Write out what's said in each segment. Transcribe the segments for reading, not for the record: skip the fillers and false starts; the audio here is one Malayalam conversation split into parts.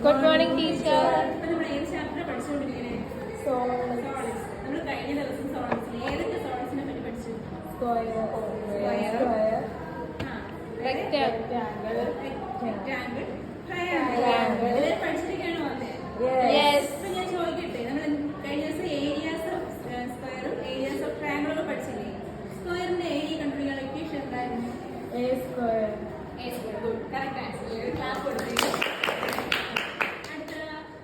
Good morning, teacher. നമ്മൾ ഏത് ചാപ്റ്റർ പഠിച്ചുകൊണ്ടിരിക്കണേ? സോളിഡ്സ്. നമ്മൾ കഴിഞ്ഞ ദിവസം സോളിഡ്സിൽ ഏതൊക്കെ സോളിഡ്സിനെ പറ്റി പഠിച്ചു? Square, rectangle, triangle. ഇതെല്ലാം പഠിച്ചിരിക്കുകയാണോ വന്നേ? Yes. ഇപ്പൊ ഞാൻ ചോദിക്കട്ടെ, നമ്മൾ കഴിഞ്ഞ ദിവസം ഏരിയാസ് ഓഫ് സ്ക്വയറും ഏരിയാസ് ഓഫ് ട്രയാങ്കിളും പഠിച്ചില്ലേ? സ്ക്വയറിന്റെ ഏരിയ കണ്ടുപിടിക്കാൻ ഇക്വേഷൻ എന്തായിരുന്നു? A square. Good. Correct answer. Clap കൊടുത്തു. അടുത്ത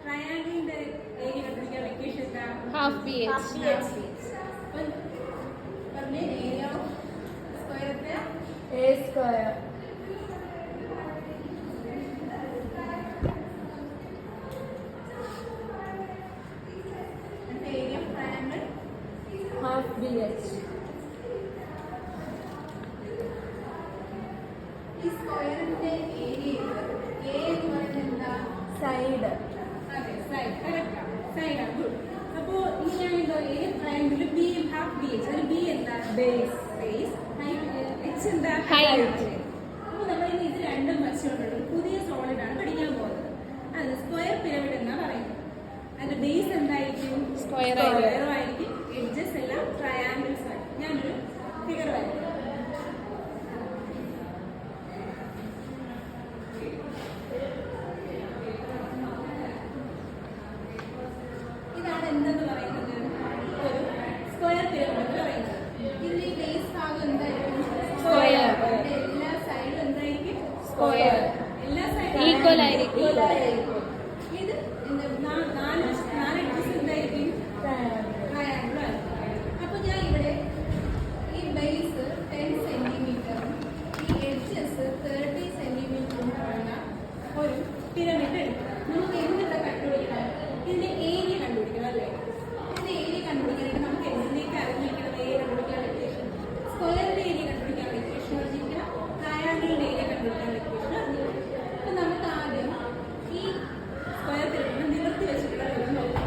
ട്രയാങ്കിളിന്റെ ഏരിയ കണ്ടുപിടിക്കാൻ ഇക്വേഷൻ എന്താ? Half BH. അപ്പം പറഞ്ഞേ ഏരിയ ഓഫ് സ്ക്വയർ എത്രയാ? A square. Area of triangle Half BH. ഈ സ്ക്വയറിന്റെ ഏരിയ എ എന്ന് പറയുന്നത് എന്താ? Side. അതെ, സൈഡ്. കറക്റ്റാ. സൈഡാ. ഗുഡ്. അപ്പോ ഇങ്ങനെയാണല്ലോ area triangle B half B H. അതിൽ ബി എന്താ? Base. ബേസ്. ഹൈറ്റ് എച്ച് എന്താ? Height. അപ്പൊ നമ്മൾ ഇനി ഇത് രണ്ടും വച്ചുകൊണ്ടുള്ള ഒരു പുതിയ സോളിഡ് ആണ് പഠിക്കാൻ പോകുന്നത്. അത് സ്ക്വയർ പിരമിഡ് എന്നാ പറയുന്നത്. അതിന്റെ ബേസ് എന്തായിരിക്കും? Square ആയിരിക്കും. എഡ്ജസ് എല്ലാം ട്രയാങ്കിൾസ് ആയിരിക്കും. ഞാനൊരു ഫിഗർ വരയ്ക്കാം. ഇതാണ് എന്തെന്ന് പറയുന്നത്? ഒരു സ്ക്വയർ പിരമിഡ് എന്ന് പറയുന്നത്. ഇതിന്റെ ബേസ് ഭാഗം എന്തായിരിക്കും? Square. എല്ലാ സൈഡും എന്തായിരിക്കും? Square. എല്ലാ സൈഡും Equal ആയിരിക്കും. ഇത് നാല് എഡ്ജസ് എന്തായിരിക്കും? Triangle. ട്രയാങ്കിൾ ആയിരിക്കും. അപ്പൊ ഞാൻ ഇവിടെ ഈ ബേസ് 10 സെന്റിമീറ്ററും ഈ എഡ്ജസ് 30 സെന്റിമീറ്ററും ഉള്ള ഒരു പിരമിഡ് എടുക്കും. നമുക്ക് എന്തിവിടെ കണ്ടുപിടിക്കണം? ഇതിന്റെ ഏരിയ കണ്ടുപിടിക്കണം അല്ലേ? ഇതിന്റെ ഏരിയ കണ്ടുപിടിക്കാനായിട്ട് നമുക്ക് എന്തിലേക്ക് അറിഞ്ഞിരിക്കണം? ഏരിയ കണ്ടുപിടിക്കാൻ ഇക്വേഷൻ. സ്ക്വയറിന്റെ ഏരിയ കണ്ടുപിടിക്കാൻ ഇക്വേഷൻ അറിഞ്ഞിരിക്കണം. ട്രയാങ്കിളിന്റെ ഏരിയ കണ്ടുപിടിക്കാൻ ഇക്വേഷൻ അറിഞ്ഞിരിക്കണം. അപ്പൊ നമുക്ക് ആദ്യം ഈ സ്ക്വയർ പിരമിഡ് നിവർത്തി വെച്ചിട്ടുള്ള രൂപം നോക്കാം.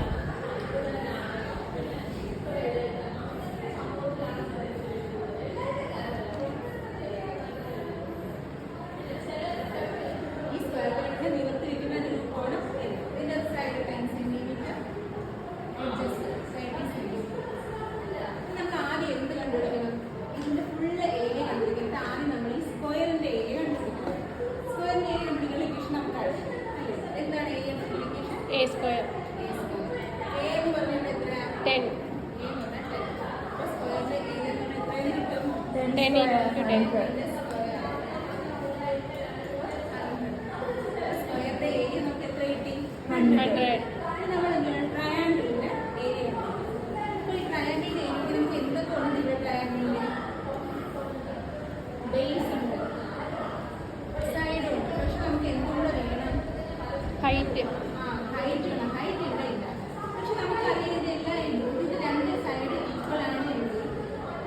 ഈ സ്ക്വയർ പിരമിഡ് നിവർത്തിയിരിക്കുന്ന രൂപമാണ് ഇതിന്റെ സൈഡ് 10 സെന്റിമീറ്റർ, എഡ്ജസ് 30 സെന്റിമീറ്റർ. നമ്മൾ ആദ്യം എന്ത് കണ്ടുപിടിക്കണം? ഇതിന്റെ ഫുള്ള് ഏരിയ കണ്ടുപിടിക്കുന്നത് ആദ്യം നമ്മൾ ഈ സ്ക്വയറിന്റെ ഏരിയ കണ്ടുപിടിക്കണം. സ്ക്വയറിന്റെ ഏരിയ കണ്ടുപിടിക്കുന്ന ഇക്വേഷൻ നമുക്ക് അറിയാം അല്ലേ? എന്താണ് ഏരിയ കണ്ടുപിടിക്കാൻ? A square. എ എന്ന് പറഞ്ഞാൽ എത്ര? 10. എ എന്ന് പറഞ്ഞാൽ 10. അപ്പോൾ സ്ക്വയറിന്റെ ഏരിയ എന്ന് പറഞ്ഞാൽ എത്രയാണ് കിട്ടും? 10 into 10. സ്ക്വയറിന്റെ ഏരിയ നമുക്ക് എത്ര കിട്ടി? 100. നമ്മൾ എന്താണ് ട്രയാങ്കിളിന്റെ ഏരിയ. അപ്പോൾ ഈ ട്രയാങ്കിളിന്റെ ഏരിയക്ക് നമുക്ക് എന്തൊക്കെ ഉണ്ട്? ഇവിടെ ട്രയാങ്കിളിന്റെ ബേസ് ഉണ്ട്, സൈഡ് ഉണ്ട്, പക്ഷെ നമുക്ക് എന്തുകൂടെ വേണം? Height. ഹൈറ്റ് ഉണ്ട്. ഹൈറ്റ് ഇവിടെ ഇല്ല. പക്ഷെ നമുക്കറിയാം ഇതെല്ലാം ഇതിന്റെ രണ്ട് സൈഡ് ഈക്വൽ ആണ് എങ്കിൽ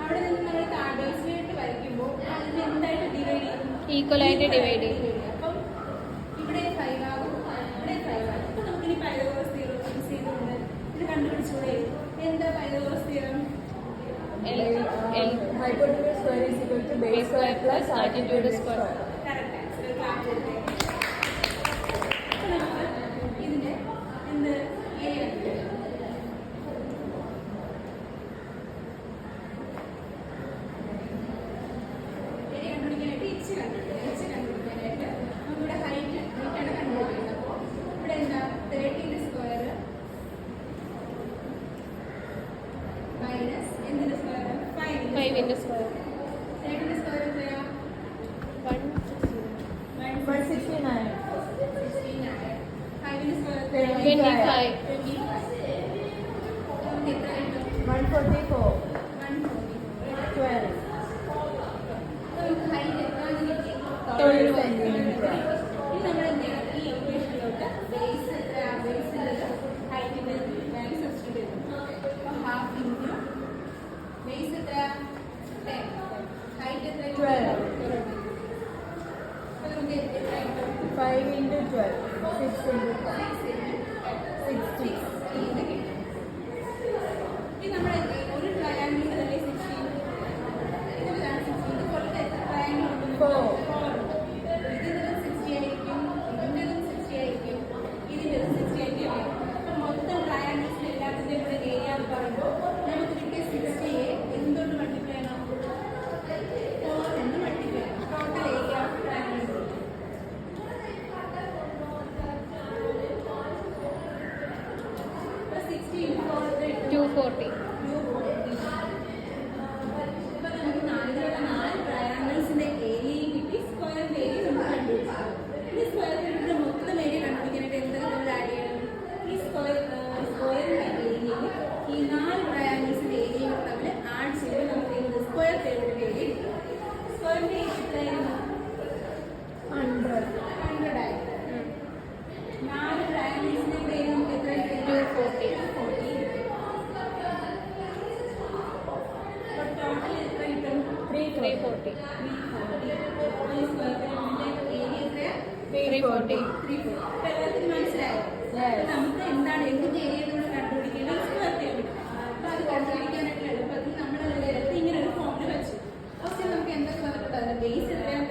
അവിടെ നിന്ന് നമ്മൾ ബേസിലോട്ട് വരയ്ക്കുമ്പോൾ അതിന് എന്തായിട്ട് ഡിവൈഡ് ചെയ്യും? Equal ആയിട്ട് divide ചെയ്യും. അപ്പം ഇവിടെ 5 ആകും, ഇവിടെ 5 ആകും. അപ്പൊ നമുക്കിനി പൈതഗോറസ് തിയറം യൂസ് ചെയ്തുകൊണ്ട് ഇത് കണ്ടുപിടിച്ചൂടെ? എന്താ Pythagoras theorem? Hypotenuse square is equal to base square plus altitude square. Correct answer. Class കൊടുത്തേ. അപ്പൊ നമുക്ക് ഇതിന്റെ എന്ത് ഏരിയ കണ്ടുപിടിക്കാം. ഏരിയ കണ്ടുപിടിക്കാനായിട്ട് എച്ച് കണ്ടുപിടിക്കാം. എച്ച് കണ്ടുപിടിക്കാനായിട്ട് നമുക്കിവിടെ ഹൈറ്റ് ആണ് കണ്ടുപിടിക്കുന്നത്. അപ്പോൾ ഇവിടെ എന്താ? 30 സ്ക്വയർ മൈനസ് എന്തിന്റെ സ്ക്വയർ? 5 into square. 30 സ്ക്വയർ എത്രയാ? 169. 169. 5 സ്ക്വയർ 25. 25. നമുക്ക് എത്ര കിട്ടും? 144. 144. 12. നമുക്ക് ഹൈറ്റ് എത്രയാണ് കിട്ടി? 12 centimeter. ഇനി നമ്മൾ എന്ത് ചെയ്യണം? ഈ ഇക്വേഷനിലോട്ട് ബേസ് എത്ര? ബേസിന്റെ ഹൈറ്റിന്റെ വാല്യൂ സബ്സ്റ്റിറ്റ്യൂട്ട് ചെയ്യണം. അപ്പോൾ ഹാഫ് ഇൻറ്റു ബേസ് എത്ര? 10. ഹൈറ്റ് എത്ര? 12. അപ്പോൾ നമുക്ക് എത്ര കിട്ടും? 5 into 12. 6 into 12. 60. ഇത് കിട്ടും. ഇനി നമ്മൾ ഒരു ട്രയാങ്കിളിന്റെ തന്നെ 16 ഇതിലാണ് 16. ഇത് പുറത്ത് എത്ര ട്രയാങ്കിൾ ഉണ്ട്? 4. 4 ഉണ്ട്. ഇതിന്റെ 60 ആയിരിക്കും, ഇതിന്റെ 60 ആയിരിക്കും, 240. ഇപ്പൊ നമുക്ക് നാല് ട്രയാങ്കിൾസിന്റെ ഏരിയയും കിട്ടി, സ്ക്വയറിന്റെ ഏരിയ നമുക്ക് കണ്ടുപിടിക്കാം. ഈ സ്ക്വയറിന്റെ മൊത്തം ഏരിയ കണ്ടുപിടിക്കാനായിട്ട് എന്തൊക്കെ നമ്മൾ ആഡ് ചെയ്യണം? ഈ സ്ക്വയറിന്റെ ഏരിയയിൽ ഈ 4 ട്രയാങ്കിൾസിന്റെ ഏരിയയും തമ്മിൽ ആഡ് ചെയ്ത് നമുക്ക് ഇത് സ്ക്വയർ ടേബിളിന്റെ ഏരിയ കിട്ടും. സ്ക്വയറിന്റെ ഏരിയ എത്രയായിരുന്നു? 100. 100 ആയിരുന്നു. 4 ട്രയാങ്കിൾസിന്റെ ഏരിയ നമുക്ക് എത്ര കിട്ടും? 240. 240. അപ്പോൾ ടോട്ടൽ എത്ര കിട്ടും? 340. 340. മനസ്സിലായോ? നമുക്ക് എന്താണ് എന്തിന്റെ ഏരിയ നമ്മൾ കണ്ടുപിടിക്കേണ്ടത്? Square table. അപ്പൊ അത് കണ്ടുപിടിക്കാനായിട്ട് എളുപ്പത്തിൽ നമ്മൾ ഇങ്ങനെ ഒരു ഫോമിൽ വെച്ചു. ഫസ്റ്റ് നമുക്ക് എന്തൊക്കെ വന്നിട്ടുണ്ടായിരുന്നു? ബേസ് എത്രയാണ്